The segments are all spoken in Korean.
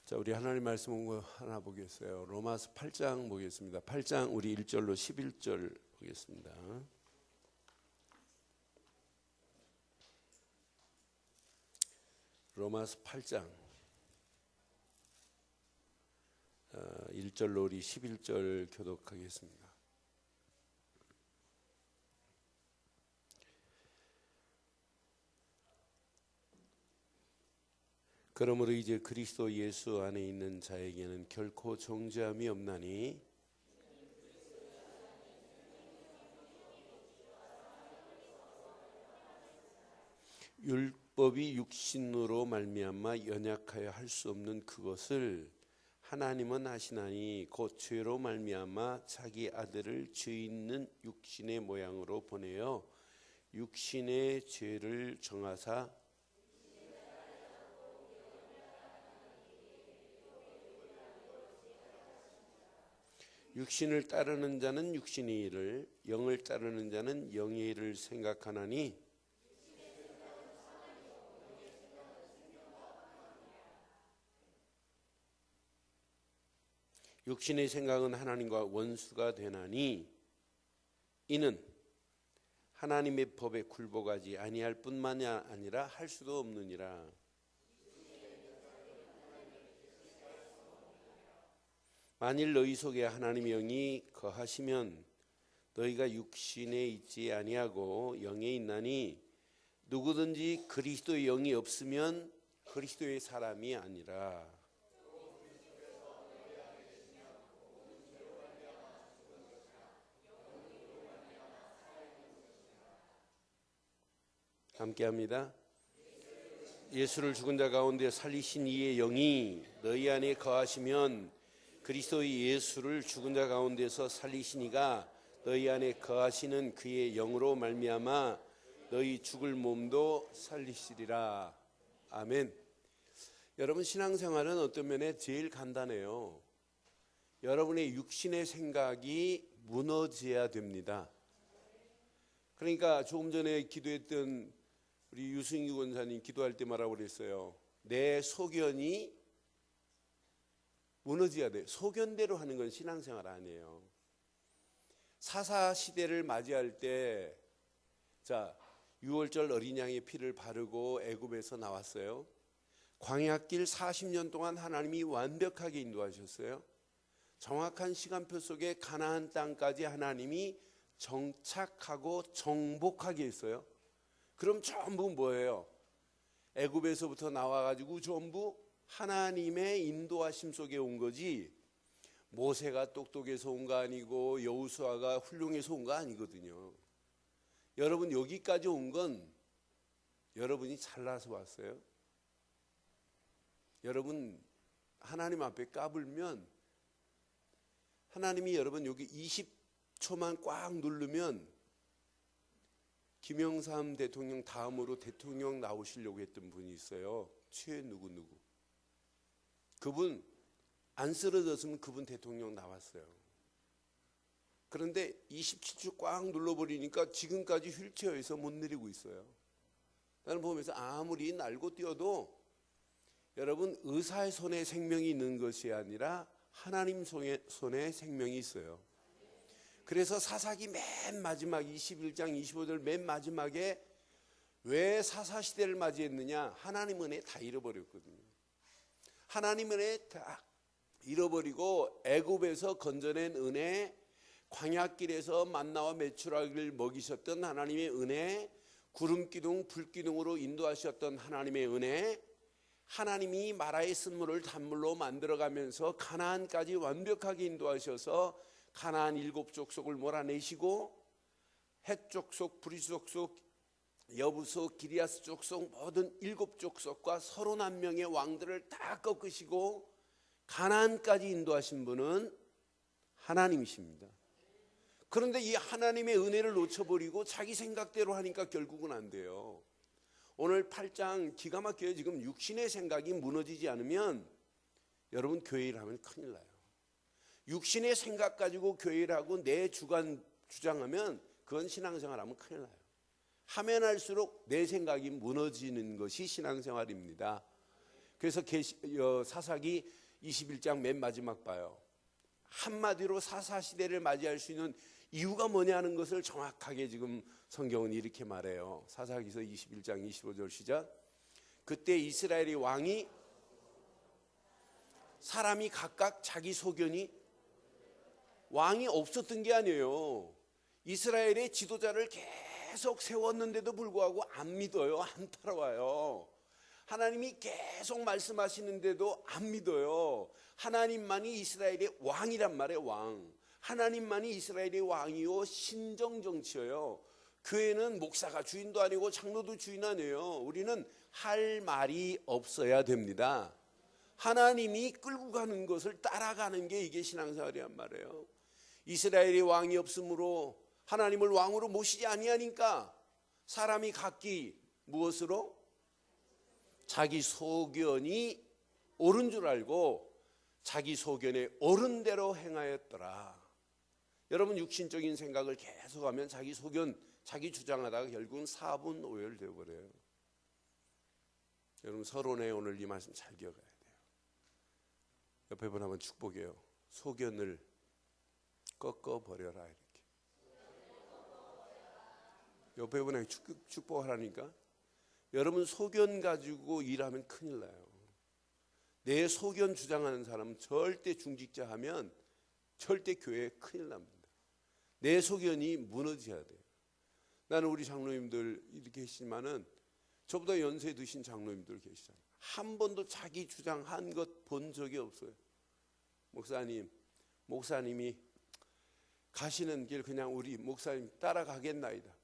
자, 우리 하나님 말씀 하나 보겠어요. 로마서 8장 보겠습니다. 8장 우리 1절로 11절 보겠습니다. 로마서 8장 1절로 우리 11절 교독하겠습니다. 그러므로 이제 그리스도 예수 안에 있는 자에게는 결코 정죄함이 없나니 율법이 육신으로 말미암아 연약하여 할 수 없는 그것을 하나님은 하시나니 곧 죄로 말미암아 자기 아들을 죄 있는 육신의 모양으로 보내어 육신의 죄를 정하사 육신을 따르는 자는 육신의 일을, 영을 따르는 자는 영의 일을 생각하나니 육신의 생각은 하나님과 원수가 되나니 이는 하나님의 법에 굴복하지 아니할 뿐만이 아니라 할 수도 없느니라. 만일 너희 속에 하나님의 영이 거하시면 너희가 육신에 있지 아니하고 영에 있나니 누구든지 그리스도의 영이 없으면 그리스도의 사람이 아니라. 함께합니다. 예수를 죽은 자 가운데 살리신 이의 영이 너희 안에 거하시면 그리스도의 예수를 죽은 자 가운데서 살리신 이가 너희 안에 거하시는 그의 영으로 말미암아 너희 죽을 몸도 살리시리라. 아멘. 여러분, 신앙생활은 어떤 면에 제일 간단해요. 여러분의 육신의 생각이 무너져야 됩니다. 그러니까 조금 전에 기도했던 우리 유승규 권사님 기도할 때 말하고 그랬어요. 내 소견이 무너져야 돼요. 소견대로 하는 건 신앙생활 아니에요. 사사시대를 맞이할 때, 자, 6월절 어린 양의 피를 바르고 애굽에서 나왔어요. 광야길 40년 동안 하나님이 완벽하게 인도하셨어요. 정확한 시간표 속에 가나안 땅까지 하나님이 정착하고 정복하게 했어요. 그럼 전부 뭐예요? 애굽에서부터 나와가지고 전부 하나님의 인도하심 속에 온 거지, 모세가 똑똑해서 온 거 아니고 여호수아가 훌륭해서 온 거 아니거든요. 여러분, 여기까지 온 건 여러분이 잘나서 왔어요. 여러분, 하나님 앞에 까불면 하나님이 여러분 여기 20초만 꽉 누르면 김영삼 대통령 다음으로 대통령 나오시려고 했던 분이 있어요. 최 누구누구. 그분 안 쓰러졌으면 그분 대통령 나왔어요. 그런데 27주 꽉 눌러버리니까 지금까지 휠체어에서 못 내리고 있어요. 나는 보면서 아무리 날고 뛰어도 여러분, 의사의 손에 생명이 있는 것이 아니라 하나님 손에 생명이 있어요. 그래서 사사기 맨 마지막 21장 25절 맨 마지막에 왜 사사시대를 맞이했느냐? 하나님 은혜 다 잃어버렸거든요. 하나님 은혜 다 잃어버리고 애굽에서 건져낸 은혜, 광야길에서 만나와 메추라기를 먹이셨던 하나님의 은혜, 구름기둥 불기둥으로 인도하셨던 하나님의 은혜, 하나님이 마라의 쓴물을 단물로 만들어가면서 가나안까지 완벽하게 인도하셔서 가나안 7족속을 몰아내시고 헷 족속, 브리 족속, 여부속, 기리아스 족속 모든 7족속과 31명의 왕들을 다 꺾으시고 가나안까지 인도하신 분은 하나님이십니다. 그런데 이 하나님의 은혜를 놓쳐버리고 자기 생각대로 하니까 결국은 안 돼요. 오늘 8장 기가 막혀요. 지금 육신의 생각이 무너지지 않으면 여러분 교회 일하면 큰일 나요. 육신의 생각 가지고 교회 일하고 내 주관 주장하면 그건 신앙생활하면 큰일 나요. 하면 할수록 내 생각이 무너지는 것이 신앙생활입니다. 그래서 사사기 21장 맨 마지막 봐요. 한마디로 사사시대를 맞이할 수 있는 이유가 뭐냐는 것을 정확하게 지금 성경은 이렇게 말해요. 사사기서 21장 25절 시작. 그때 이스라엘의 왕이 사람이 각각 자기 소견이 왕이 없었던 게 아니에요. 이스라엘의 지도자를 계속 세웠는데도 불구하고 안 믿어요. 안 따라와요. 하나님이 계속 말씀하시는데도 안 믿어요. 하나님만이 이스라엘의 왕이란 말이에요. 왕. 하나님만이 이스라엘의 왕이요 신정정치예요. 교회는 목사가 주인도 아니고 장로도 주인 아니에요. 우리는 할 말이 없어야 됩니다. 하나님이 끌고 가는 것을 따라가는 게 이게 신앙생활이란 말이에요. 이스라엘의 왕이 없으므로 하나님을 왕으로 모시지 아니하니까 사람이 각기 무엇으로? 자기 소견이 옳은 줄 알고 자기 소견에 옳은 대로 행하였더라. 여러분 육신적인 생각을 계속하면 자기 소견, 자기 주장하다가 결국은 사분오열 되어버려요. 여러분 서론에 오늘 이 말씀 잘 기억해야 돼요. 옆에 분 한번 축복해요. 소견을 꺾어버려라 이렇게. 옆에 분에게 축복하라니까. 여러분 소견 가지고 일하면 큰일 나요. 내 소견 주장하는 사람은 절대 중직자 하면 절대 교회에 큰일 납니다. 내 소견이 무너져야 돼요. 나는 우리 장로님들 이렇게 계시지만은 저보다 연세 드신 장로님들 계시잖아요. 한 번도 자기 주장한 것 본 적이 없어요. 목사님이 가시는 길 그냥 우리 목사님 따라가겠나이다.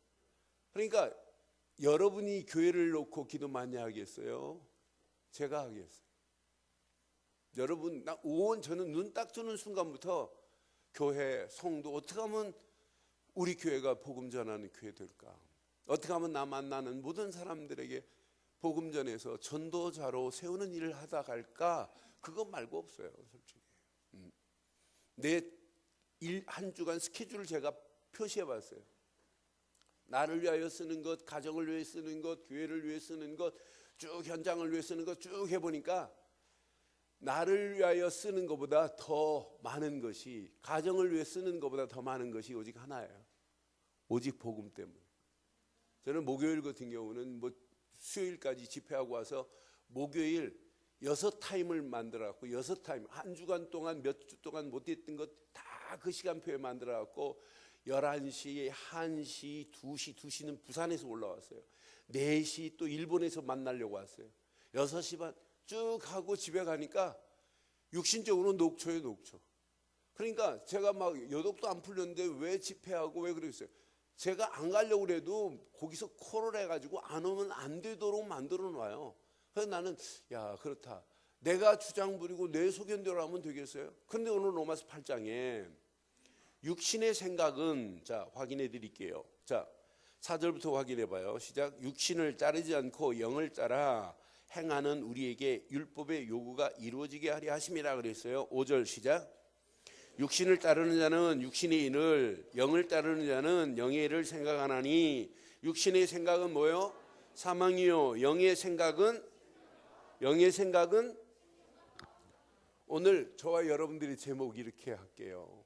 그러니까 여러분이 교회를 놓고 기도 많이 하겠어요? 제가 하겠어요. 여러분 저는 눈 딱 뜨는 순간부터 교회, 성도 어떻게 하면 우리 교회가 복음 전하는 교회 될까? 어떻게 하면 나 만나는 모든 사람들에게 복음 전해서 전도자로 세우는 일을 하다 갈까? 그것 말고 없어요, 솔직히. 내 일 한 주간 스케줄을 제가 표시해 봤어요. 나를 위하여 쓰는 것, 가정을 위해 쓰는 것, 교회를 위해 쓰는 것, 쭉 현장을 위해 쓰는 것 쭉 해보니까 나를 위하여 쓰는 것보다 더 많은 것이, 가정을 위해 쓰는 것보다 더 많은 것이 오직 하나예요. 오직 복음 때문에. 저는 목요일 같은 경우는 수요일까지 집회하고 와서 목요일 6타임을 만들어갖고 6타임 한 주간 동안 몇 주 동안 못했던 것 다 그 시간표에 만들어갖고 11시, 1시, 2시, 2시는 부산에서 올라왔어요. 4시 또 일본에서 만나려고 왔어요. 6시 반 쭉 하고 집에 가니까 육신적으로 녹초예요, 녹초. 그러니까 제가 막 여독도 안 풀렸는데 왜 집회하고 왜 그랬어요? 제가 안 가려고 그래도 거기서 콜을 해가지고 안 오면 안 되도록 만들어 놔요. 그래서 나는 그렇다. 내가 주장 부리고 내 소견대로 하면 되겠어요? 그런데 오늘 로마서 8장에 육신의 생각은, 자 확인해 드릴게요. 자 4절부터 확인해 봐요. 시작. 육신을 따르지 않고 영을 따라 행하는 우리에게 율법의 요구가 이루어지게 하려 하심이라 그랬어요. 5절 시작. 육신을 따르는 자는 육신의 일을, 영을 따르는 자는 영의 일을 생각하나니 육신의 생각은 뭐요? 사망이요. 영의 생각은 오늘 저와 여러분들이 제목 이렇게 할게요.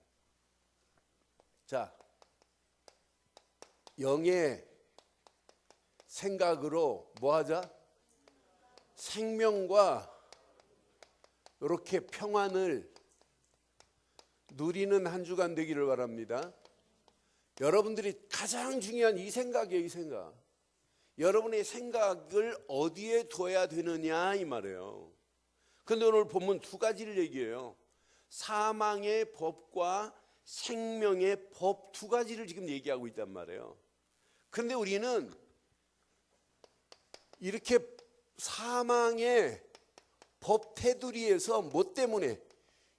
자, 영의 생각으로 뭐 하자? 생명과 이렇게 평안을 누리는 한 주간 되기를 바랍니다. 여러분들이 가장 중요한 이 생각이에요, 이 생각. 여러분의 생각을 어디에 둬야 되느냐 이 말이에요. 그런데 오늘 본문 두 가지를 얘기해요. 사망의 법과 생명의 법 두 가지를 지금 얘기하고 있단 말이에요. 그런데 우리는 이렇게 사망의 법 테두리에서 뭐 때문에?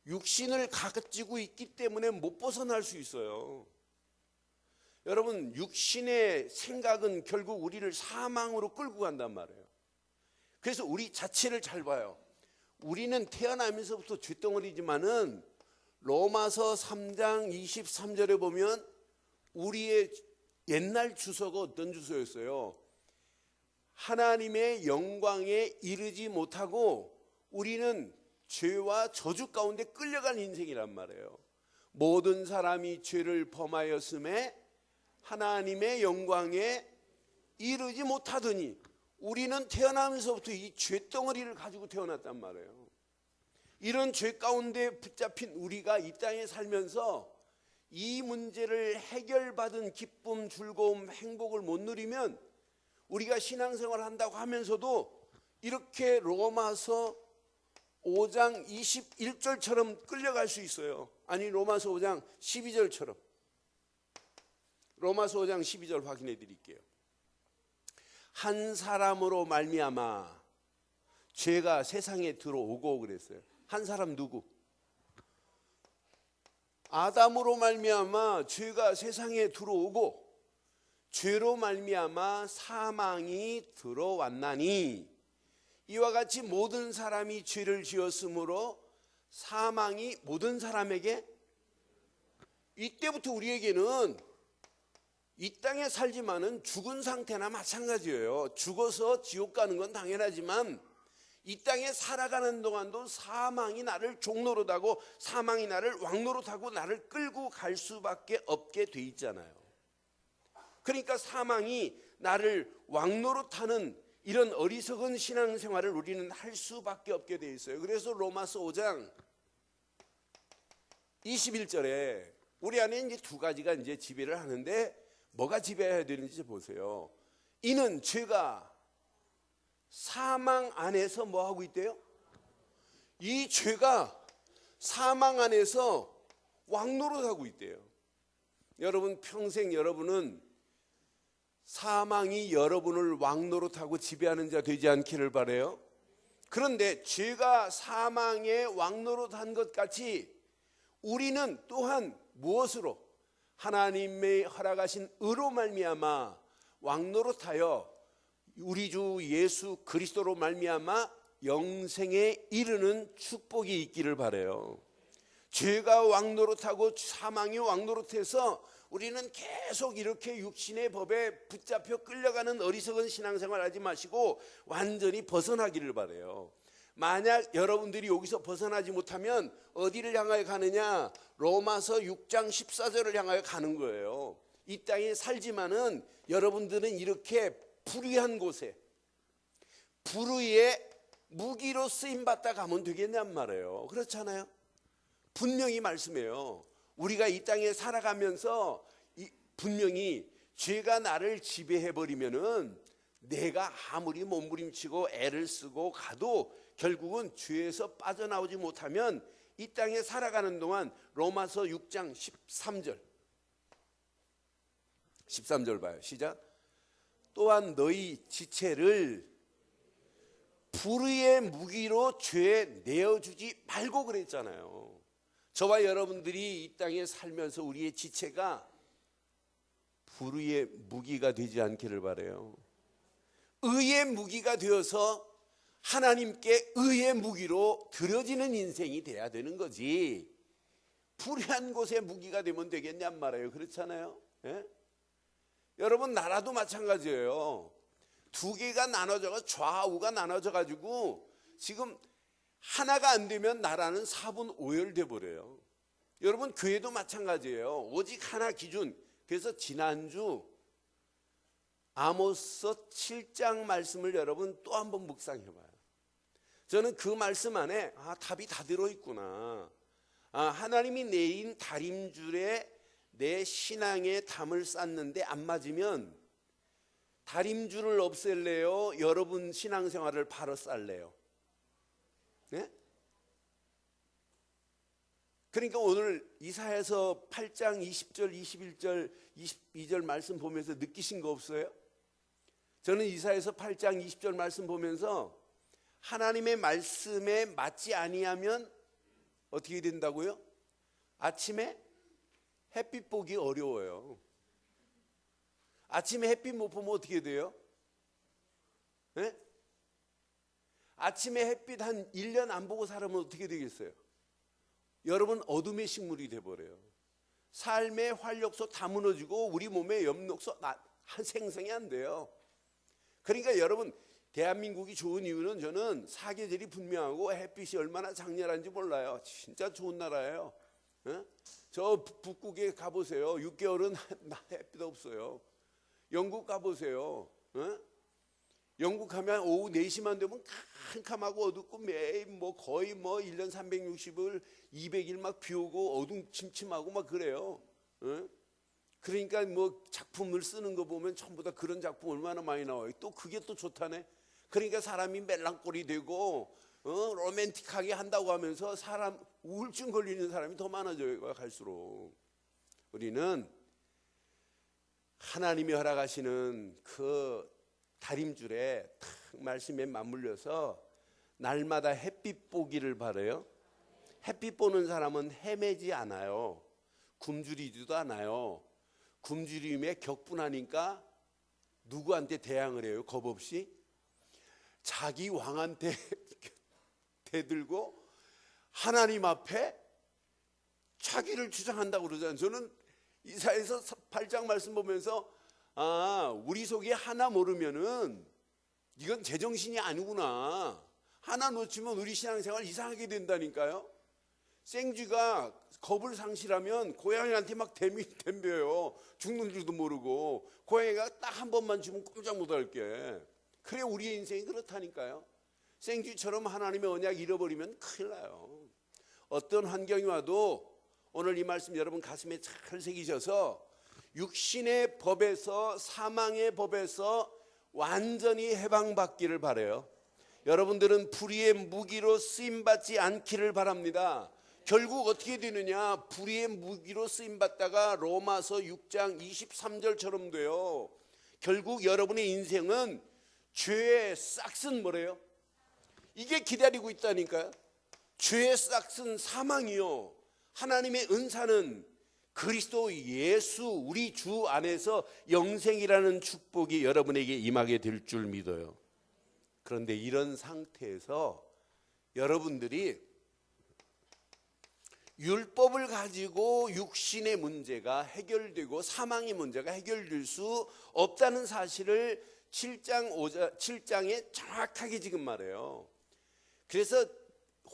육신을 가지고 있기 때문에 못 벗어날 수 있어요. 여러분 육신의 생각은 결국 우리를 사망으로 끌고 간단 말이에요. 그래서 우리 자체를 잘 봐요. 우리는 태어나면서부터 쥐덩어리지만은 로마서 3장 23절에 보면 우리의 옛날 주소가 어떤 주소였어요? 하나님의 영광에 이르지 못하고 우리는 죄와 저주 가운데 끌려간 인생이란 말이에요. 모든 사람이 죄를 범하였음에 하나님의 영광에 이르지 못하더니, 우리는 태어나면서부터 이 죄덩어리를 가지고 태어났단 말이에요. 이런 죄 가운데 붙잡힌 우리가 이 땅에 살면서 이 문제를 해결받은 기쁨, 즐거움, 행복을 못 누리면 우리가 신앙생활을 한다고 하면서도 이렇게 로마서 5장 21절처럼 끌려갈 수 있어요. 아니, 로마서 5장 12절처럼. 로마서 5장 12절 확인해 드릴게요. 한 사람으로 말미암아 죄가 세상에 들어오고 그랬어요. 한 사람 누구? 아담으로 말미암아 죄가 세상에 들어오고 죄로 말미암아 사망이 들어왔나니, 이와 같이 모든 사람이 죄를 지었으므로 사망이 모든 사람에게, 이때부터 우리에게는 이 땅에 살지만은 죽은 상태나 마찬가지예요. 죽어서 지옥 가는 건 당연하지만 이 땅에 살아가는 동안도 사망이 나를 종노릇하고 사망이 나를 왕노릇하고 나를 끌고 갈 수밖에 없게 돼 있잖아요. 그러니까 사망이 나를 왕노릇하는 이런 어리석은 신앙생활을 우리는 할 수밖에 없게 돼 있어요. 그래서 로마서 5장 21절에 우리 안에 이제 두 가지가 이제 지배를 하는데, 뭐가 지배해야 되는지 보세요. 이는 죄가 사망 안에서 뭐 하고 있대요? 이 죄가 사망 안에서 왕노릇하고 있대요. 여러분, 평생 여러분은 사망이 여러분을 왕노릇하고 지배하는 자 되지 않기를 바라요. 그런데 죄가 사망에 왕노릇한 것 같이 우리는 또한 무엇으로? 하나님의 허락하신 의로 말미암아 왕노릇하여 우리 주 예수 그리스도로 말미암아 영생에 이르는 축복이 있기를 바라요. 죄가 왕노릇하고 사망이 왕노릇해서 우리는 계속 이렇게 육신의 법에 붙잡혀 끌려가는 어리석은 신앙생활 하지 마시고 완전히 벗어나기를 바라요. 만약 여러분들이 여기서 벗어나지 못하면 어디를 향하여 가느냐? 로마서 6장 14절을 향하여 가는 거예요. 이 땅에 살지만은 여러분들은 이렇게 불의한 곳에 불의의 무기로 쓰임받다 가면 되겠냔 말이에요. 그렇잖아요. 분명히 말씀해요. 우리가 이 땅에 살아가면서 분명히 죄가 나를 지배해버리면은 내가 아무리 몸부림치고 애를 쓰고 가도 결국은 죄에서 빠져나오지 못하면 이 땅에 살아가는 동안 로마서 6장 13절 봐요. 시작. 또한 너희 지체를 불의의 무기로 죄에 내어주지 말고 그랬잖아요. 저와 여러분들이 이 땅에 살면서 우리의 지체가 불의의 무기가 되지 않기를 바라요. 의의 무기가 되어서 하나님께 의의 무기로 드려지는 인생이 돼야 되는 거지, 불의한 곳에 무기가 되면 되겠냔 말이에요. 그렇잖아요. 예? 여러분, 나라도 마찬가지예요. 두 개가 나눠져가 좌우가 나눠져가지고 지금 하나가 안 되면 나라는 4분 5열 돼버려요. 여러분, 교회도 마찬가지예요. 오직 하나 기준. 그래서 지난주 아모스 7장 말씀을 여러분 또 한번 묵상해봐요. 저는 그 말씀 안에 답이 다 들어있구나. 하나님이 내린 다림줄에 내 신앙의 담을 쌓는데 안 맞으면 다림줄을 없앨래요? 여러분 신앙생활을 바로 쌓을래요? 네? 그러니까 오늘 이사야서 8장 20절, 21절, 22절 말씀 보면서 느끼신 거 없어요? 저는 이사야서 8장 20절 말씀 보면서 하나님의 말씀에 맞지 아니하면 어떻게 된다고요? 아침에 햇빛 보기 어려워요. 아침에 햇빛 못 보면 어떻게 돼요? 네? 아침에 햇빛 한 1년 안 보고 살면 어떻게 되겠어요? 여러분, 어둠의 식물이 돼버려요. 삶의 활력소 다 무너지고 우리 몸의 엽록소 생성이 안 돼요. 그러니까 여러분, 대한민국이 좋은 이유는 저는 사계절이 분명하고 햇빛이 얼마나 장렬한지 몰라요. 진짜 좋은 나라예요. 저 북극에 가보세요. 6개월은 햇빛 없어요. 영국 가보세요. 영국 가면 오후 4시만 되면 캄캄하고 어둡고 매일 거의 1년 360일 200일 막 비 오고 어둠침침하고 막 그래요. 그러니까 작품을 쓰는 거 보면 전부 다 그런 작품 얼마나 많이 나와요. 또 그게 또 좋다네. 그러니까 사람이 멜랑꼴이 되고 로맨틱하게 한다고 하면서 사람 우울증 걸리는 사람이 더 많아져요. 갈수록 우리는 하나님이 허락하시는 그 다림줄에 탁 말씀에 맞물려서 날마다 햇빛 보기를 바라요. 햇빛 보는 사람은 헤매지 않아요. 굶주리지도 않아요. 굶주림에 격분하니까 누구한테 대항을 해요? 겁 없이 자기 왕한테 대들고 하나님 앞에 자기를 주장한다고 그러잖아요. 저는 이사야서 8장 말씀 보면서 우리 속에 하나 모르면은 이건 제정신이 아니구나. 하나 놓치면 우리 신앙생활 이상하게 된다니까요. 생쥐가 겁을 상실하면 고양이한테 막 덤벼요. 죽는 줄도 모르고. 고양이가 딱 한 번만 주면 꼼짝 못할 게. 그래 우리의 인생이 그렇다니까요. 생쥐처럼 하나님의 언약 잃어버리면 큰일 나요. 어떤 환경이 와도 오늘 이 말씀 여러분 가슴에 잘 새기셔서 육신의 법에서 사망의 법에서 완전히 해방받기를 바라요. 여러분들은 불의의 무기로 쓰임받지 않기를 바랍니다. 결국 어떻게 되느냐? 불의의 무기로 쓰임받다가 로마서 6장 23절처럼 돼요. 결국 여러분의 인생은 죄의 싹슨 뭐래요? 이게 기다리고 있다니까요. 죄의 싹슨 사망이요. 하나님의 은사는 그리스도 예수 우리 주 안에서 영생이라는 축복이 여러분에게 임하게 될 줄 믿어요. 그런데 이런 상태에서 여러분들이 율법을 가지고 육신의 문제가 해결되고 사망의 문제가 해결될 수 없다는 사실을 7장에 정확하게 지금 말해요. 그래서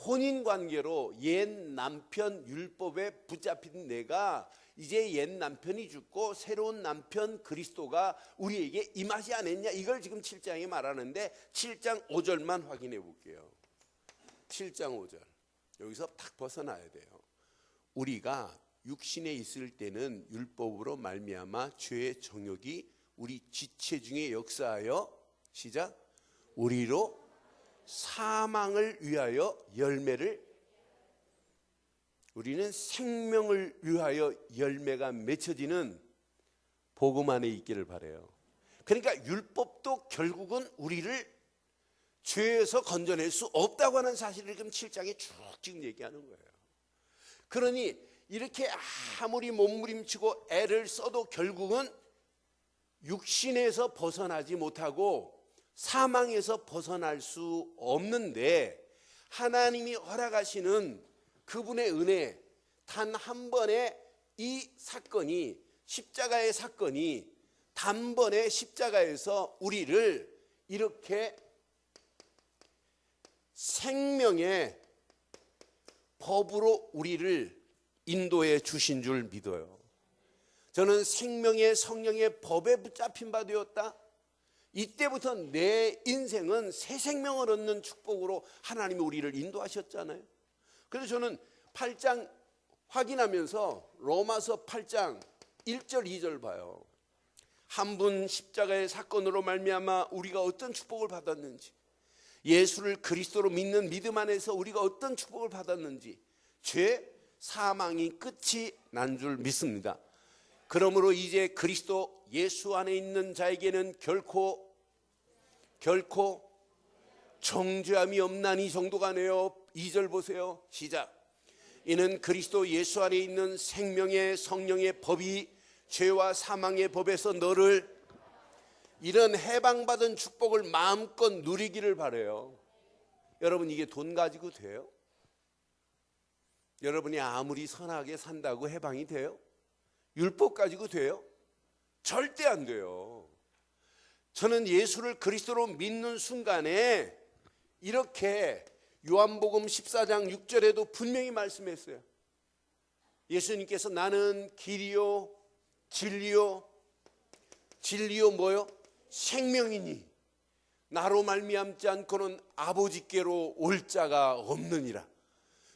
혼인관계로 옛 남편 율법에 붙잡힌 내가 이제 옛 남편이 죽고 새로운 남편 그리스도가 우리에게 임하지 않았냐, 이걸 지금 7장에 말하는데 7장 5절만 확인해 볼게요. 7장 5절 여기서 딱 벗어나야 돼요. 우리가 육신에 있을 때는 율법으로 말미암아 죄의 정욕이 우리 지체 중에 역사하여 시작 우리로 사망을 위하여 열매를, 우리는 생명을 위하여 열매가 맺혀지는 복음 안에 있기를 바라요. 그러니까 율법도 결국은 우리를 죄에서 건져낼 수 없다고 하는 사실을 지금 7장에 쭉 지금 얘기하는 거예요. 그러니 이렇게 아무리 몸부림치고 애를 써도 결국은 육신에서 벗어나지 못하고 사망에서 벗어날 수 없는데, 하나님이 허락하시는 그분의 은혜, 단 한 번의 이 사건이, 십자가의 사건이 단번에 십자가에서 우리를 이렇게 생명의 법으로 우리를 인도해 주신 줄 믿어요. 저는 생명의 성령의 법에 붙잡힌 바 되었다. 이때부터 내 인생은 새 생명을 얻는 축복으로 하나님이 우리를 인도하셨잖아요. 그래서 저는 8장 확인하면서 로마서 8장 1절 2절 봐요. 한 분 십자가의 사건으로 말미암아 우리가 어떤 축복을 받았는지, 예수를 그리스도로 믿는 믿음 안에서 우리가 어떤 축복을 받았는지, 죄 사망이 끝이 난 줄 믿습니다. 그러므로 이제 그리스도 예수 안에 있는 자에게는 결코 정죄함이 없나니 정도가 아니에요. 2절 보세요. 시작. 이는 그리스도 예수 안에 있는 생명의 성령의 법이 죄와 사망의 법에서 너를, 이런 해방받은 축복을 마음껏 누리기를 바라요. 여러분, 이게 돈 가지고 돼요? 여러분이 아무리 선하게 산다고 해방이 돼요? 율법 가지고 돼요? 절대 안 돼요. 저는 예수를 그리스도로 믿는 순간에 이렇게 요한복음 14장 6절에도 분명히 말씀했어요. 예수님께서 나는 길이요 진리요 뭐요? 생명이니 나로 말미암지 않고는 아버지께로 올 자가 없느니라.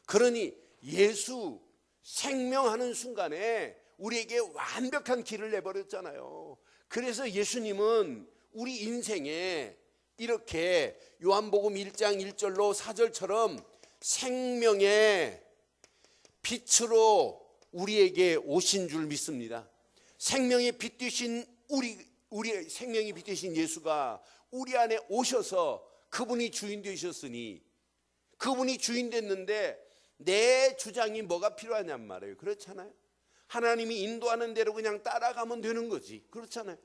그러니 예수 생명하는 순간에 우리에게 완벽한 길을 내버렸잖아요. 그래서 예수님은 우리 인생에 이렇게 요한복음 1장 1절로 4절처럼 생명의 빛으로 우리에게 오신 줄 믿습니다. 생명의 빛 되신 우리의 생명의 빛 되신 예수가 우리 안에 오셔서 그분이 주인 되셨으니, 그분이 주인 됐는데 내 주장이 뭐가 필요하냔 말이에요. 그렇잖아요. 하나님이 인도하는 대로 그냥 따라가면 되는 거지. 그렇잖아요.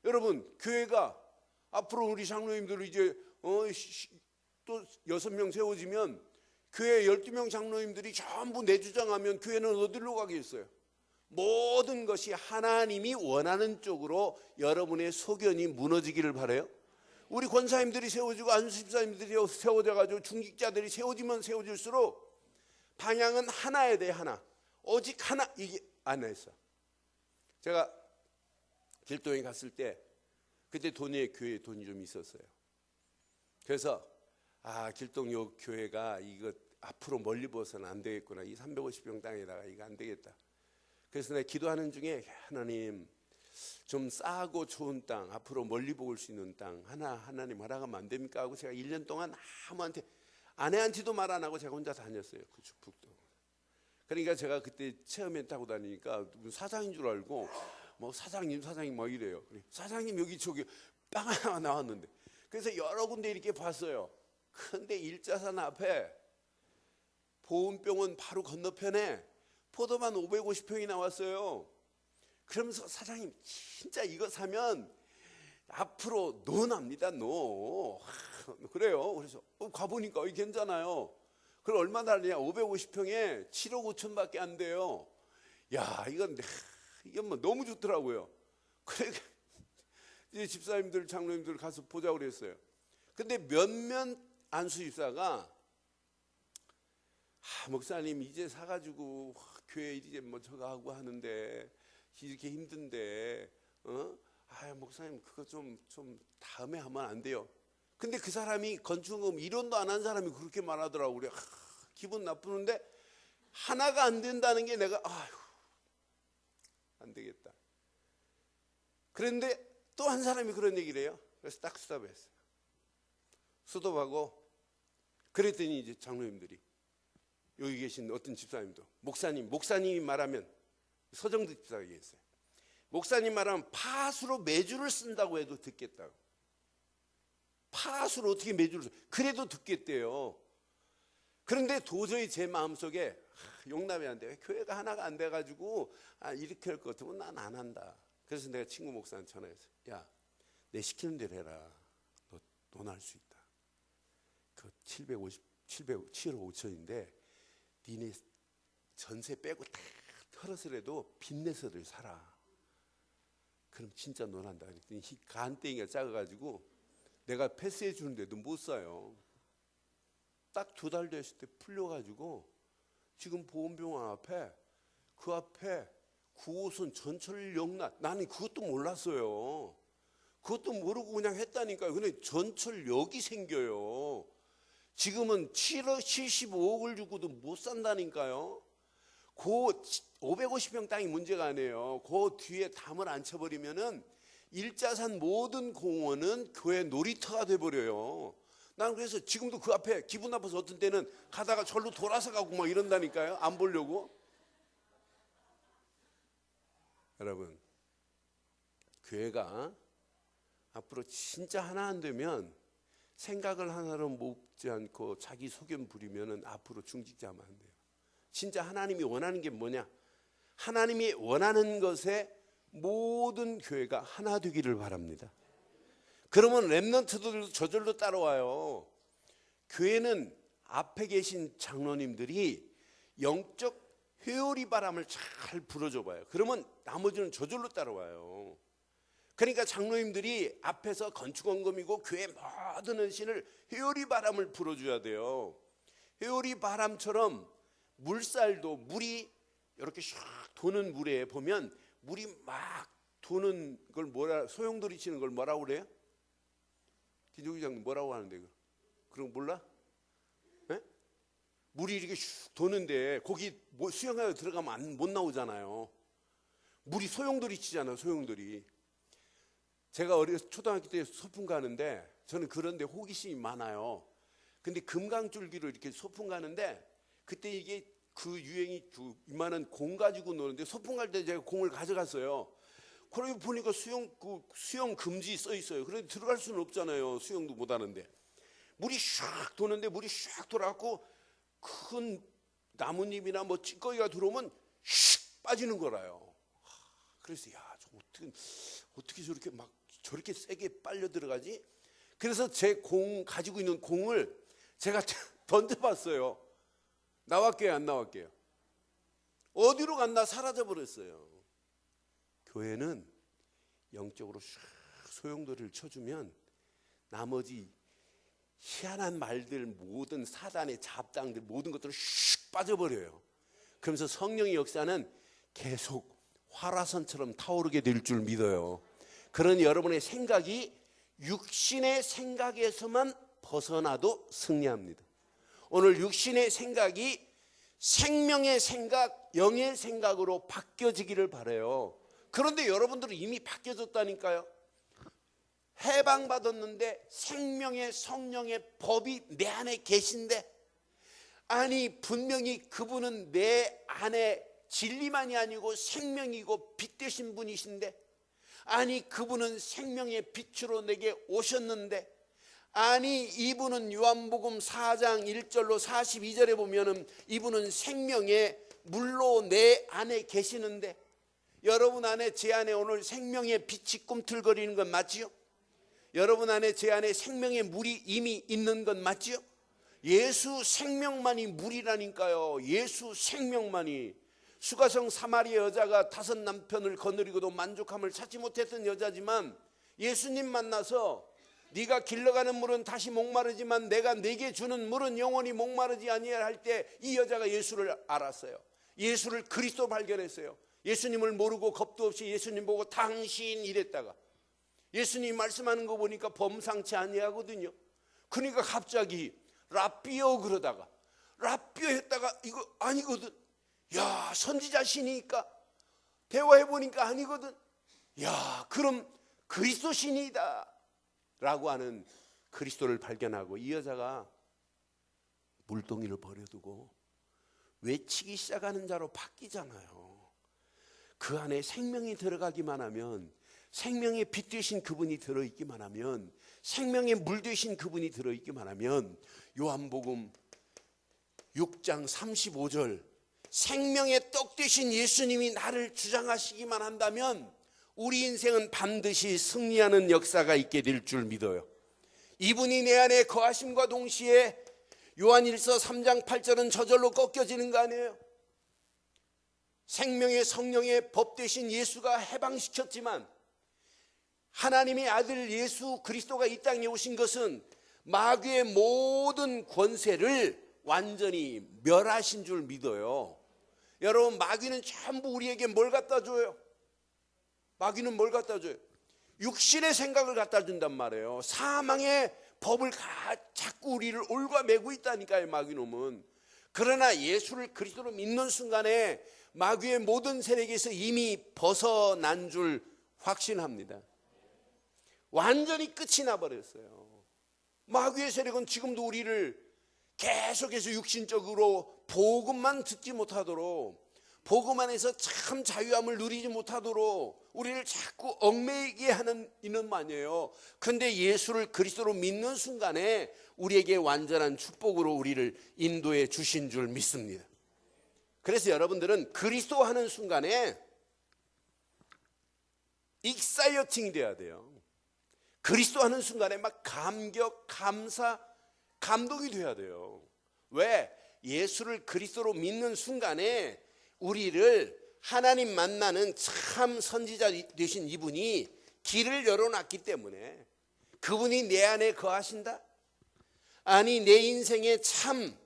여러분, 교회가 앞으로 우리 장로님들 이제 또 6명 세워지면 교회 12명 장로님들이 전부 내 주장하면 교회는 어디로 가겠어요? 모든 것이 하나님이 원하는 쪽으로 여러분의 소견이 무너지기를 바라요. 우리 권사님들이 세워지고 안수집사님들이 세워져가지고 중직자들이 세워지면 세워질수록 방향은 하나에 대해 하나, 오직 하나, 이게 안 했어. 제가 길동에 갔을 때 그때 교회에 돈이 좀 있었어요. 그래서 길동 요 교회가 이거 앞으로 멀리 벗어는 안 되겠구나. 이 350평 땅에다가 이거 안 되겠다. 그래서 내가 기도하는 중에 하나님 좀 싸고 좋은 땅, 앞으로 멀리 볼 수 있는 땅 하나님 허락하면 안 됩니까? 하고 제가 1년 동안 아무한테, 아내한테도 말 안 하고 제가 혼자 다녔어요. 그 북도. 그러니까 제가 그때 체험에 타고 다니니까 사장인 줄 알고 뭐 사장님 막 이래요. 사장님 여기 저기 빵 하나 나왔는데, 그래서 여러 군데 이렇게 봤어요. 근데 일자산 앞에 보온병원 바로 건너편에 포도만 550평이 나왔어요. 그러면서 사장님 진짜 이거 사면 앞으로 노납니다. 그래요. 그래서 가보니까 이게 괜찮아요. 그럼 얼마 달리냐? 550평에 7억 5천밖에 안 돼요. 야, 이건 뭐 너무 좋더라고요. 그래 이제 집사님들 장로님들 가서 보자고 그랬어요. 근데 몇몇 안수집사가 목사님 이제 사가지고 교회 이제 뭐 저거 하고 하는데 이렇게 힘든데 목사님 그거 좀 다음에 하면 안 돼요. 근데 그 사람이 건축금 1원도 안 한 사람이 그렇게 말하더라고. 그래 기분 나쁘는데 하나가 안 된다는 게 내가 안 되겠다. 그런데 또 한 사람이 그런 얘기를 해요. 그래서 딱 스톱했어요. 스톱하고 그랬더니 이제 장로님들이, 여기 계신 어떤 집사님도 목사님이 말하면, 서정득 집사가 얘기했어요. 목사님 말하면 파수로 매주를 쓴다고 해도 듣겠다고. 파수로 어떻게 매주를 그래도 듣겠대요. 그런데 도저히 제 마음속에 용납이 안 돼. 교회가 하나가 안 돼가지고 이렇게 할 것 같으면 난 안 한다. 그래서 내가 친구 목사한테 전화했어요. 야, 내 시키는 대로 해라. 넌 할 수 있다. 그 7억 5천인데 니네 전세 빼고 다 털어서라도 빚내서들 살아. 그럼 진짜 넌 한다. 그랬더니 간땡이가 작아가지고 내가 패스해 주는데도 못 사요. 딱 2달 됐을 때 풀려가지고 지금 보험병원 앞에, 그 앞에 9호선 전철역나, 나는 그것도 몰랐어요. 그것도 모르고 그냥 했다니까요. 근데 전철역이 생겨요. 지금은 7억 75억을 주고도 못 산다니까요. 그 550평 땅이 문제가 아니에요. 그 뒤에 담을 안 쳐버리면은 일자산 모든 공원은 교회 놀이터가 돼버려요. 나는 그래서 지금도 그 앞에 기분 나빠서 어떤 때는 가다가 절로 돌아서 가고 막 이런다니까요. 안 보려고. 여러분, 교회가 앞으로 진짜 하나 안 되면, 생각을 하나로 먹지 않고 자기 소견 부리면은 앞으로 중직자하면 안 돼요. 진짜 하나님이 원하는 게 뭐냐? 하나님이 원하는 것에 모든 교회가 하나 되기를 바랍니다. 그러면 렘넌트들도 저절로 따라와요. 교회는 앞에 계신 장로님들이 영적 회오리 바람을 잘 불어줘 봐요. 그러면 나머지는 저절로 따라와요. 그러니까 장로님들이 앞에서 건축원금이고 교회 모든 헌신을 회오리 바람을 불어줘야 돼요. 회오리 바람처럼 물살도 물이 이렇게 샥 도는 물에 보면 물이 막 도는 걸 뭐라, 소용돌이 치는 걸 뭐라고 그래요? 김종규 장님 뭐라고 하는데 그런 거 몰라? 네? 물이 이렇게 슉 도는데 거기 뭐 수영하여 들어가면 못 나오잖아요. 물이 소용돌이 치잖아요. 소용돌이. 제가 초등학교 때 소풍 가는데 저는 그런데 호기심이 많아요. 근데 금강줄기로 이렇게 소풍 가는데 그때 이게 그 유행이 이만한 공 가지고 노는데 소풍 갈 때 제가 공을 가져갔어요. 그러고 보니까 수영 금지 써 있어요. 그런데 들어갈 수는 없잖아요. 수영도 못 하는데. 물이 샥 도는데 물이 샥 돌아갖고 큰 나뭇잎이나 뭐 찌꺼기가 들어오면 슉 빠지는 거라요. 그래서 야, 저 어떻게 저렇게 세게 빨려 들어가지? 그래서 제 가지고 있는 공을 제가 던져봤어요. 나왔게요, 안 나왔게요? 어디로 갔나 사라져 버렸어요. 교회는 영적으로 소용돌이를 쳐주면 나머지 희한한 말들, 모든 사단의 잡당들, 모든 것들을 슉 빠져버려요. 그러면서 성령의 역사는 계속 활화선처럼 타오르게 될 줄 믿어요. 그런 여러분의 생각이 육신의 생각에서만 벗어나도 승리합니다. 오늘 육신의 생각이 생명의 생각, 영의 생각으로 바뀌어지기를 바라요. 그런데 여러분들은 이미 바뀌어졌다니까요. 해방받았는데 생명의 성령의 법이 내 안에 계신데, 아니 분명히 그분은 내 안에 진리만이 아니고 생명이고 빛 되신 분이신데, 아니 그분은 생명의 빛으로 내게 오셨는데, 아니 이분은 요한복음 4장 1절로 42절에 보면은 이분은 생명의 물로 내 안에 계시는데, 여러분 안에 제 안에 오늘 생명의 빛이 꿈틀거리는 건 맞지요? 여러분 안에 제 안에 생명의 물이 이미 있는 건 맞지요? 예수 생명만이 물이라니까요. 예수 생명만이. 수가성 사마리아 여자가 5 남편을 거느리고도 만족함을 찾지 못했던 여자지만 예수님 만나서 네가 길러가는 물은 다시 목마르지만 내가 네게 주는 물은 영원히 목마르지 아니할 할 때 이 여자가 예수를 알았어요. 예수를 그리스도 발견했어요. 예수님을 모르고 겁도 없이 예수님 보고 당신 이랬다가 예수님 말씀하는 거 보니까 범상치 아니하거든요. 그러니까 갑자기 라삐오 그러다가 라삐오 했다가 이거 아니거든. 야, 선지자시니까 대화해보니까 아니거든. 야, 그럼 그리스도 신이다 라고 하는 그리스도를 발견하고 이 여자가 물동이를 버려두고 외치기 시작하는 자로 바뀌잖아요. 그 안에 생명이 들어가기만 하면, 생명의 빛 되신 그분이 들어있기만 하면, 생명의 물 되신 그분이 들어있기만 하면, 요한복음 6장 35절 생명의 떡 되신 예수님이 나를 주장하시기만 한다면 우리 인생은 반드시 승리하는 역사가 있게 될 줄 믿어요. 이분이 내 안에 거하심과 동시에 요한일서 3장 8절은 저절로 꺾여지는 거 아니에요? 생명의 성령의 법 되신 예수가 해방시켰지만 하나님의 아들 예수 그리스도가 이 땅에 오신 것은 마귀의 모든 권세를 완전히 멸하신 줄 믿어요. 여러분, 마귀는 전부 우리에게 뭘 갖다 줘요? 마귀는 뭘 갖다 줘요? 육신의 생각을 갖다 준단 말이에요. 사망의 법을 자꾸 우리를 올가매고 있다니까요, 마귀놈은. 그러나 예수를 그리스도로 믿는 순간에 마귀의 모든 세력에서 이미 벗어난 줄 확신합니다. 완전히 끝이 나버렸어요. 마귀의 세력은 지금도 우리를 계속해서 육신적으로 복음만 듣지 못하도록, 복음 안에서 참 자유함을 누리지 못하도록 우리를 자꾸 얽매이게 하는 이놈 아니에요. 근데 예수를 그리스도로 믿는 순간에 우리에게 완전한 축복으로 우리를 인도해 주신 줄 믿습니다. 그래서 여러분들은 그리스도 하는 순간에 익사이어팅이 돼야 돼요. 그리스도 하는 순간에 막 감격, 감사, 감동이 돼야 돼요. 왜? 예수를 그리스도로 믿는 순간에 우리를 하나님 만나는 참 선지자 되신 이분이 길을 열어놨기 때문에 그분이 내 안에 거하신다? 아니, 내 인생에 참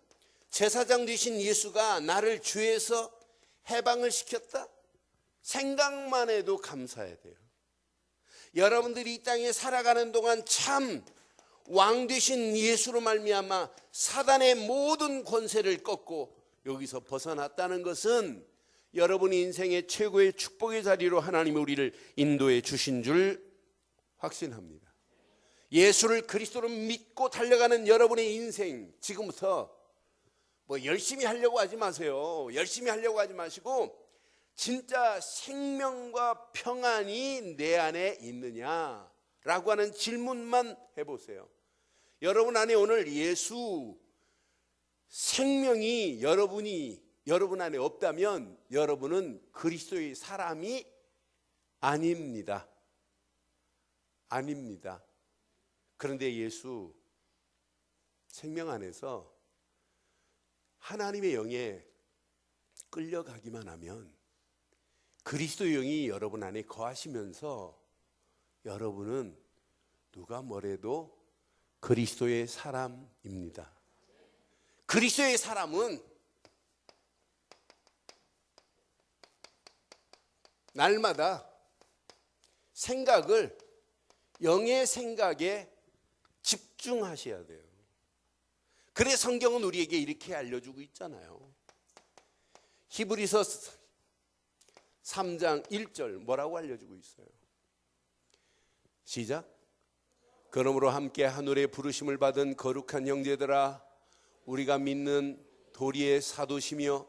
제사장 되신 예수가 나를 죄에서 해방을 시켰다? 생각만 해도 감사해야 돼요. 여러분들이 이 땅에 살아가는 동안 참 왕 되신 예수로 말미암아 사단의 모든 권세를 꺾고 여기서 벗어났다는 것은 여러분이 인생의 최고의 축복의 자리로 하나님이 우리를 인도해 주신 줄 확신합니다. 예수를 그리스도로 믿고 달려가는 여러분의 인생, 지금부터 뭐 열심히 하려고 하지 마세요. 열심히 하려고 하지 마시고 진짜 생명과 평안이 내 안에 있느냐라고 하는 질문만 해보세요. 여러분 안에 오늘 예수 생명이 여러분 안에 없다면 여러분은 그리스도의 사람이 아닙니다. 아닙니다. 그런데 예수 생명 안에서 하나님의 영에 끌려가기만 하면 그리스도의 영이 여러분 안에 거하시면서 여러분은 누가 뭐래도 그리스도의 사람입니다. 그리스도의 사람은 날마다 생각을 영의 생각에 집중하셔야 돼요. 그래서 성경은 우리에게 이렇게 알려주고 있잖아요. 히브리서 3장 1절 뭐라고 알려주고 있어요? 시작. 그러므로 함께 하늘의 부르심을 받은 거룩한 형제들아, 우리가 믿는 도리의 사도시며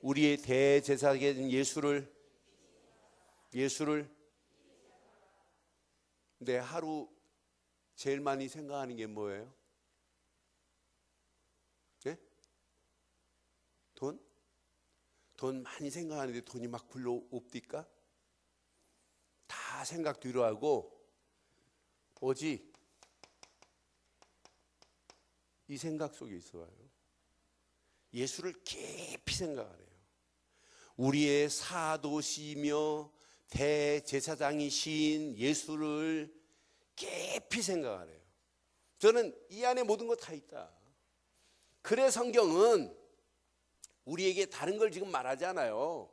우리의 대제사장인 예수를 내 하루 제일 많이 생각하는 게 뭐예요? 네? 돈? 돈 많이 생각하는데 돈이 막 굴러옵디까? 다 생각 뒤로 하고 오직 이 생각 속에 있어요. 예수를 깊이 생각하래요. 우리의 사도시며 대제사장이신 예수를 깊이 생각하래요. 저는 이 안에 모든 거 다 있다. 그래 성경은 우리에게 다른 걸 지금 말하지 않아요.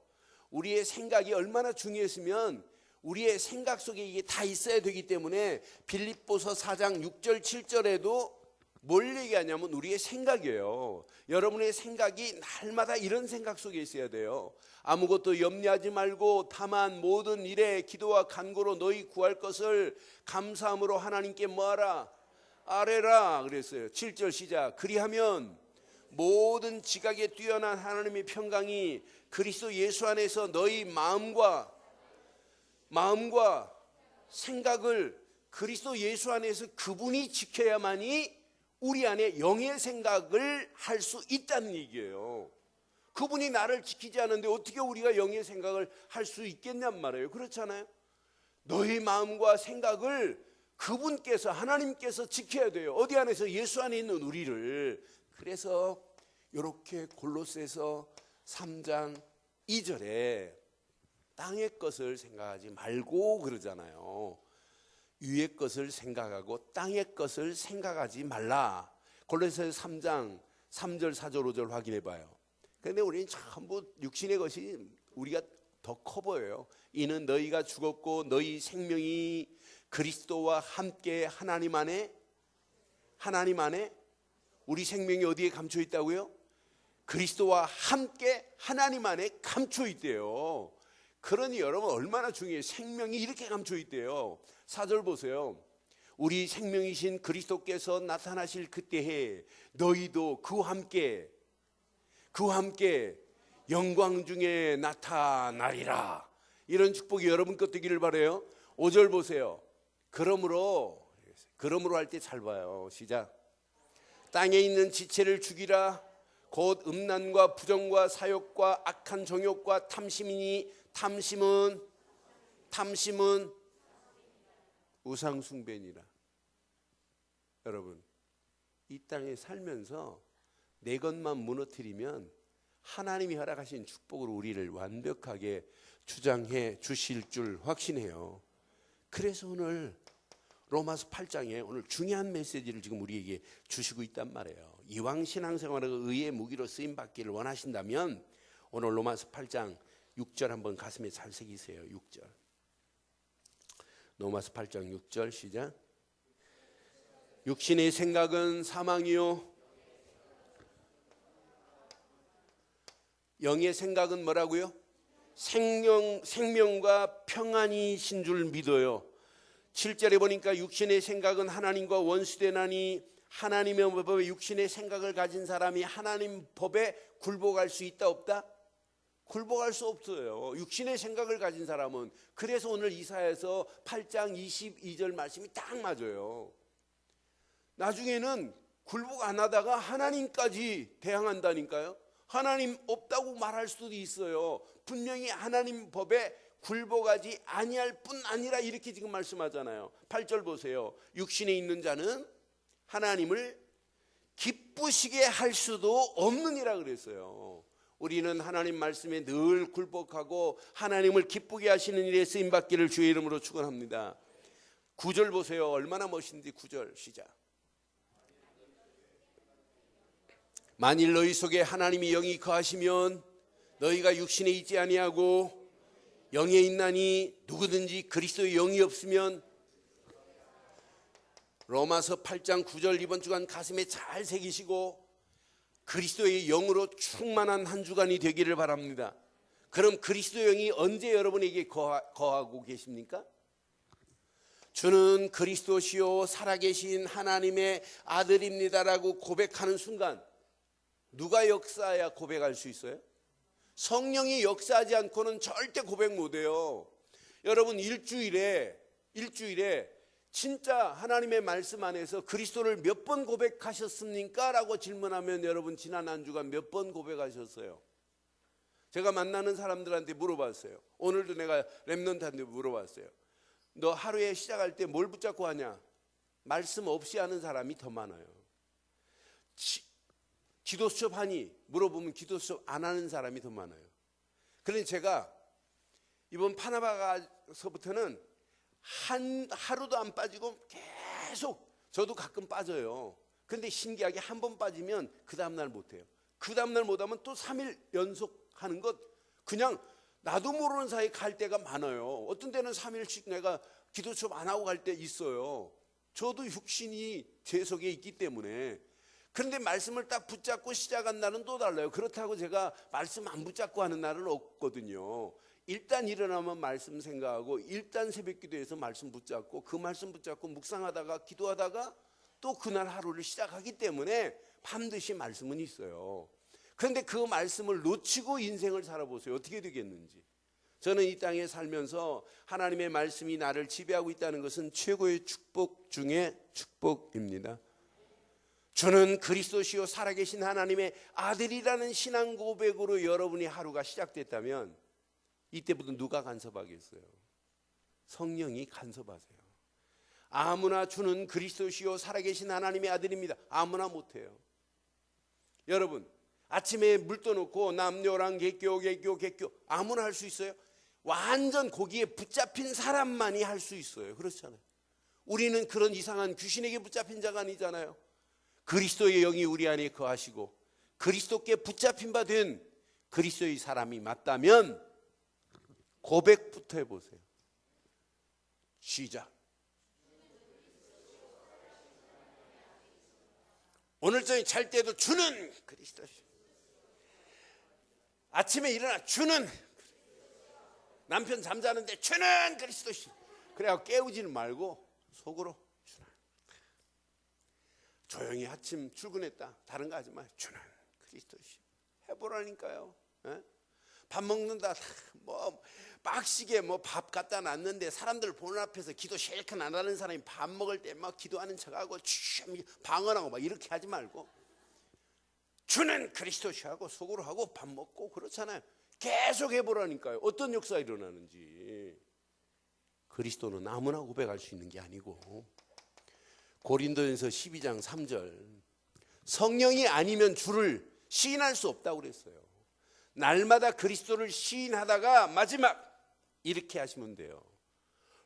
우리의 생각이 얼마나 중요했으면 우리의 생각 속에 이게 다 있어야 되기 때문에 빌립보서 4장 6절 7절에도 뭘 얘기하냐면 우리의 생각이에요. 여러분의 생각이 날마다 이런 생각 속에 있어야 돼요. 아무것도 염려하지 말고 다만 모든 일에 기도와 간구로 너희 구할 것을 감사함으로 하나님께 뭐하라? 아뢰라 그랬어요. 7절 시작. 그리하면 모든 지각에 뛰어난 하나님의 평강이 그리스도 예수 안에서 너희 마음과 생각을 그리스도 예수 안에서 그분이 지켜야만이 우리 안에 영의 생각을 할 수 있다는 얘기예요. 그분이 나를 지키지 않는데 어떻게 우리가 영의 생각을 할 수 있겠냔 말이에요. 그렇잖아요. 너희 마음과 생각을 그분께서 하나님께서 지켜야 돼요. 어디 안에서? 예수 안에 있는 우리를. 그래서 이렇게 골로새서 3장 2절에 땅의 것을 생각하지 말고 그러잖아요. 위의 것을 생각하고 땅의 것을 생각하지 말라. 골로새서 3장 3절 4절 5절 확인해 봐요. 그런데 우리는 전부 육신의 것이 우리가 더 커 보여요. 이는 너희가 죽었고 너희 생명이 그리스도와 함께 하나님 안에 우리 생명이 어디에 감춰 있다고요? 그리스도와 함께 하나님 안에 감춰 있대요. 그러니 여러분 얼마나 중요해요. 생명이 이렇게 감춰 있대요. 4절 보세요. 우리 생명이신 그리스도께서 나타나실 그때에 너희도 그와 함께 영광 중에 나타나리라. 이런 축복이 여러분 것 되기를 바라요. 5절 보세요. 그러므로 할 때 잘 봐요. 시작. 땅에 있는 지체를 죽이라. 곧 음란과 부정과 사욕과 악한 정욕과 탐심이니 탐심은 우상숭배니라. 여러분 이 땅에 살면서 내 것만 무너뜨리면 하나님이 허락하신 축복으로 우리를 완벽하게 주장해 주실 줄 확신해요. 그래서 오늘 로마서 8장에 오늘 중요한 메시지를 지금 우리에게 주시고 있단 말이에요. 이왕 신앙생활을 의의 무기로 쓰임받기를 원하신다면 오늘 로마서 8장 6절 한번 가슴에 잘 새기세요. 6절. 로마서 8장 6절 시작. 육신의 생각은 사망이요 영의 생각은 뭐라고요? 생명과 평안이신 줄 믿어요. 7절에 보니까 육신의 생각은 하나님과 원수되나니 하나님의 법에 육신의 생각을 가진 사람이 하나님 법에 굴복할 수 있다 없다? 굴복할 수 없어요. 육신의 생각을 가진 사람은. 그래서 오늘 이사야서 8장 22절 말씀이 딱 맞아요. 나중에는 굴복 안 하다가 하나님까지 대항한다니까요. 하나님 없다고 말할 수도 있어요. 분명히 하나님 법에 굴복하지 아니할 뿐 아니라 이렇게 지금 말씀하잖아요. 8절 보세요. 육신에 있는 자는 하나님을 기쁘시게 할 수도 없느니라 그랬어요. 우리는 하나님 말씀에 늘 굴복하고 하나님을 기쁘게 하시는 일에 쓰임받기를 주의 이름으로 축원합니다. 9절 보세요. 얼마나 멋있는지. 9절 시작. 만일 너희 속에 하나님이 영이 거하시면 너희가 육신에 있지 아니하고 영에 있나니 누구든지 그리스도의 영이 없으면. 로마서 8장 9절 이번 주간 가슴에 잘 새기시고 그리스도의 영으로 충만한 한 주간이 되기를 바랍니다. 그럼 그리스도의 영이 언제 여러분에게 거하고 계십니까? 주는 그리스도시요 살아계신 하나님의 아들입니다라고 고백하는 순간 누가 역사해야 고백할 수 있어요? 성령이 역사하지 않고는 절대 고백 못해요. 여러분 일주일에 진짜 하나님의 말씀 안에서 그리스도를 몇 번 고백하셨습니까? 라고 질문하면 여러분 지난 한 주간 몇 번 고백하셨어요? 제가 만나는 사람들한테 물어봤어요. 오늘도 내가 렘넌트한테 물어봤어요. 너 하루에 시작할 때 뭘 붙잡고 하냐? 말씀 없이 하는 사람이 더 많아요. 기도 수업 하니? 물어보면 기도 수업 안 하는 사람이 더 많아요. 그런데 제가 이번 파나마 가서부터는 하루도 안 빠지고 계속, 저도 가끔 빠져요. 그런데 신기하게 한 번 빠지면 그 다음날 못해요. 그 다음날 못하면 또 3일 연속 하는 것, 그냥 나도 모르는 사이에 갈 때가 많아요. 어떤 때는 3일씩 내가 기도 수업 안 하고 갈 때 있어요. 저도 육신이 제 속에 있기 때문에. 그런데 말씀을 딱 붙잡고 시작한 날은 또 달라요. 그렇다고 제가 말씀 안 붙잡고 하는 날은 없거든요. 일단 일어나면 말씀 생각하고 일단 새벽기도에서 말씀 붙잡고 그 말씀 붙잡고 묵상하다가 기도하다가 또 그날 하루를 시작하기 때문에 반드시 말씀은 있어요. 그런데 그 말씀을 놓치고 인생을 살아보세요. 어떻게 되겠는지. 저는 이 땅에 살면서 하나님의 말씀이 나를 지배하고 있다는 것은 최고의 축복 중에 축복입니다. 저는 그리스도시요 살아계신 하나님의 아들이라는 신앙 고백으로 여러분이 하루가 시작됐다면 이때부터 누가 간섭하겠어요? 성령이 간섭하세요. 아무나 주는 그리스도시요 살아계신 하나님의 아들입니다. 아무나 못해요. 여러분 아침에 물 떠놓고 남녀랑 개교 아무나 할 수 있어요? 완전 거기에 붙잡힌 사람만이 할 수 있어요. 그렇잖아요. 우리는 그런 이상한 귀신에게 붙잡힌 자가 아니잖아요. 그리스도의 영이 우리 안에 거하시고 그리스도께 붙잡힌 바 된 그리스도의 사람이 맞다면 고백부터 해보세요. 시작. 오늘 저녁 잘 때도 주는 그리스도시. 아침에 일어나 주는, 남편 잠자는데 주는 그리스도시. 그래야 깨우지는 말고 속으로 주는. 조용히 아침 출근했다. 다른 거 하지 마. 주는 그리스도시. 해보라니까요. 에? 밥 먹는다. 뭐 빡시게 뭐 밥 갖다 놨는데 사람들 보는 앞에서 기도 실컷 안 하는 사람이 밥 먹을 때 막 기도하는 척하고 방언하고 막 이렇게 하지 말고 주는 그리스도시 하고 속으로 하고 밥 먹고 그렇잖아요. 계속 해보라니까요. 어떤 역사가 일어나는지. 그리스도는 아무나 고백할 수 있는 게 아니고 고린도전서 12장 3절 성령이 아니면 주를 시인할 수 없다고 그랬어요. 날마다 그리스도를 시인하다가 마지막 이렇게 하시면 돼요.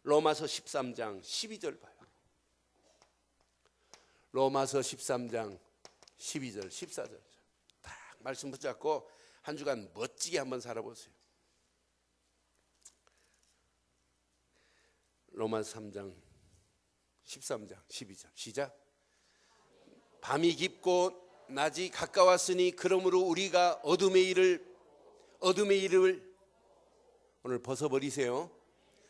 로마서 13장 12절 봐요. 로마서 13장 12절 14절 딱 말씀 붙잡고 한 주간 멋지게 한번 살아보세요. 로마서 3장 13장 12절 시작. 밤이 깊고 낮이 가까웠으니 그러므로 우리가 어둠의 일을 오늘 벗어버리세요.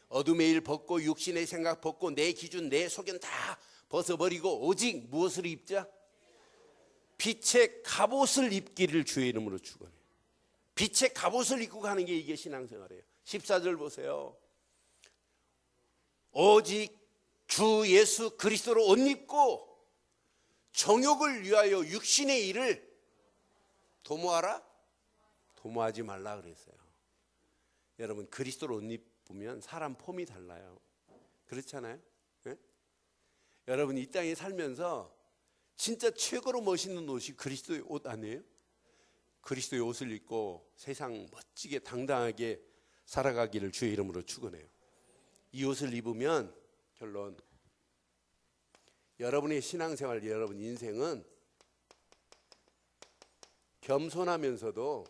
어둠의 일 벗고 육신의 생각 벗고 내 기준 내 소견 다 벗어버리고 오직 무엇을 입자? 빛의 갑옷을 입기를 주의 이름으로 축원해요. 빛의 갑옷을 입고 가는 게 이게 신앙생활이에요. 14절 보세요. 오직 주 예수 그리스도로 옷 입고 정욕을 위하여 육신의 일을 도모하라? 도모하지 말라 그랬어요. 여러분 그리스도로 옷 입으면 사람 폼이 달라요. 그렇잖아요? 네? 여러분 이 땅에 살면서 진짜 최고로 멋있는 옷이 그리스도의 옷 아니에요? 그리스도의 옷을 입고 세상 멋지게 당당하게 살아가기를 주의 이름으로 축원해요. 이 옷을 입으면 결론 여러분의 신앙생활, 여러분 인생은 겸손하면서도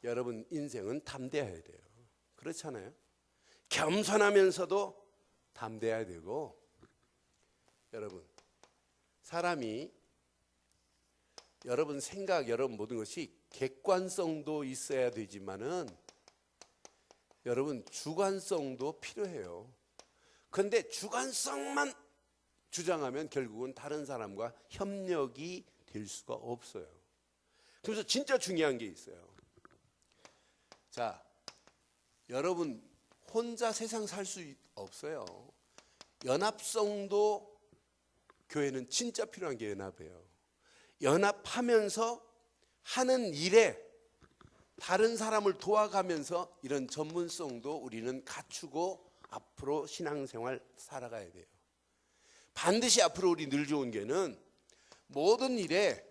여러분 인생은 담대해야 돼요. 그렇잖아요? 겸손하면서도 담대해야 되고 여러분 사람이 여러분 생각, 여러분 모든 것이 객관성도 있어야 되지만은 여러분 주관성도 필요해요. 그런데 주관성만 주장하면 결국은 다른 사람과 협력이 될 수가 없어요. 그래서 진짜 중요한 게 있어요. 자, 여러분 혼자 세상 살 수 없어요. 연합성도 교회는 진짜 필요한 게 연합이에요. 연합하면서 하는 일에 다른 사람을 도와가면서 이런 전문성도 우리는 갖추고 앞으로 신앙생활 살아가야 돼요. 반드시 앞으로 우리 늘 좋은 게는 모든 일에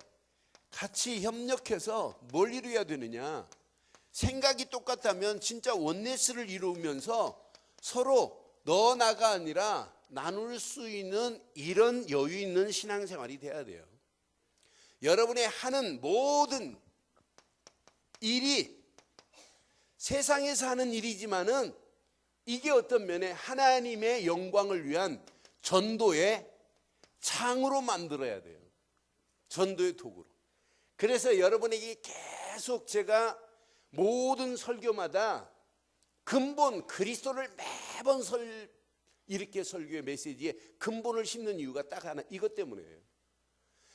같이 협력해서 뭘 이루어야 되느냐. 생각이 똑같다면 진짜 원네스를 이루면서 서로 너 나가 아니라 나눌 수 있는 이런 여유 있는 신앙생활이 돼야 돼요. 여러분의 하는 모든 일이 세상에서 하는 일이지만은 이게 어떤 면에 하나님의 영광을 위한 전도의 창으로 만들어야 돼요. 전도의 도구로. 그래서 여러분에게 계속 제가 모든 설교마다 근본 그리스도를 매번 이렇게 설교의 메시지에 근본을 심는 이유가 딱 하나 이것 때문이에요.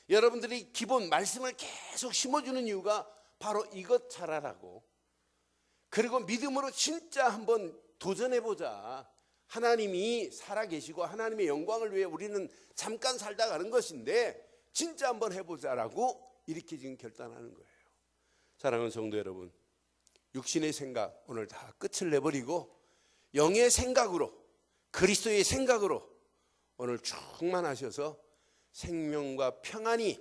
여러분들이 기본 말씀을 계속 심어주는 이유가 바로 이것 잘하라고. 그리고 믿음으로 진짜 한번 도전해보자. 하나님이 살아계시고 하나님의 영광을 위해 우리는 잠깐 살다 가는 것인데 진짜 한번 해보자라고 이렇게 지금 결단하는 거예요. 사랑하는 성도 여러분, 육신의 생각 오늘 다 끝을 내버리고 영의 생각으로 그리스도의 생각으로 오늘 충만하셔서 생명과 평안이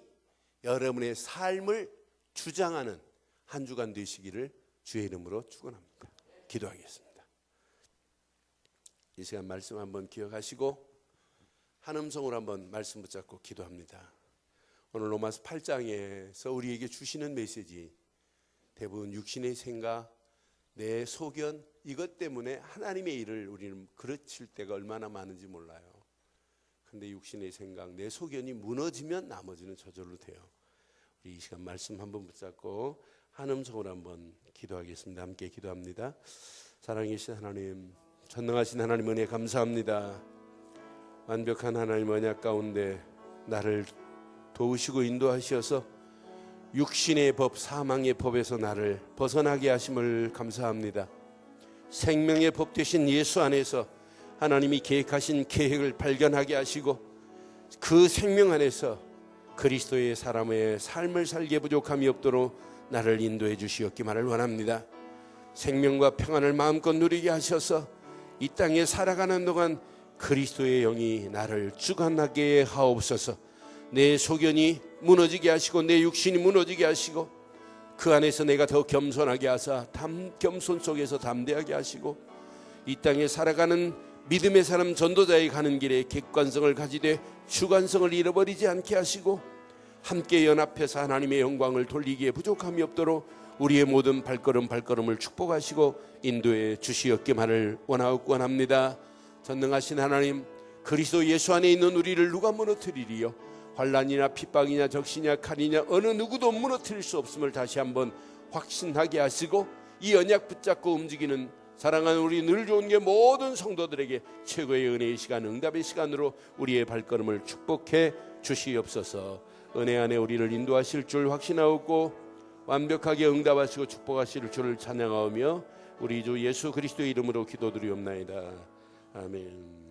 여러분의 삶을 주장하는 한 주간 되시기를 주의 이름으로 축원합니다. 기도하겠습니다. 이 시간 말씀 한번 기억하시고 한 음성으로 한번 말씀 붙잡고 기도합니다. 오늘 로마서 8장에서 우리에게 주시는 메시지 대부분 육신의 생각, 내 소견 이것 때문에 하나님의 일을 우리는 그르칠 때가 얼마나 많은지 몰라요. 근데 육신의 생각, 내 소견이 무너지면 나머지는 저절로 돼요. 우리 이 시간 말씀 한번 붙잡고 한 음성으로 한번 기도하겠습니다. 함께 기도합니다. 사랑이신 하나님, 전능하신 하나님 은혜 감사합니다. 완벽한 하나님 언약 가운데 나를 도우시고 인도하셔서 육신의 법, 사망의 법에서 나를 벗어나게 하심을 감사합니다. 생명의 법 되신 예수 안에서 하나님이 계획하신 계획을 발견하게 하시고 그 생명 안에서 그리스도의 사람의 삶을 살기에 부족함이 없도록 나를 인도해 주시옵기만을 원합니다. 생명과 평안을 마음껏 누리게 하셔서 이 땅에 살아가는 동안 그리스도의 영이 나를 주관하게 하옵소서. 내 소견이 무너지게 하시고 내 육신이 무너지게 하시고 그 안에서 내가 더 겸손하게 하사 겸손 속에서 담대하게 하시고 이 땅에 살아가는 믿음의 사람 전도자의 가는 길에 객관성을 가지되 주관성을 잃어버리지 않게 하시고 함께 연합해서 하나님의 영광을 돌리기에 부족함이 없도록 우리의 모든 발걸음을 축복하시고 인도해 주시옵기만을 원합니다. 전능하신 하나님, 그리스도 예수 안에 있는 우리를 누가 무너뜨리리요? 환난이나 핍박이냐 적시냐 칼이냐 어느 누구도 무너뜨릴 수 없음을 다시 한번 확신하게 하시고 이 언약 붙잡고 움직이는 사랑하는 우리 늘 좋은 게 모든 성도들에게 최고의 은혜의 시간, 응답의 시간으로 우리의 발걸음을 축복해 주시옵소서. 은혜 안에 우리를 인도하실 줄 확신하고 완벽하게 응답하시고 축복하실 줄을 찬양하오며 우리 주 예수 그리스도의 이름으로 기도드리옵나이다. 아멘.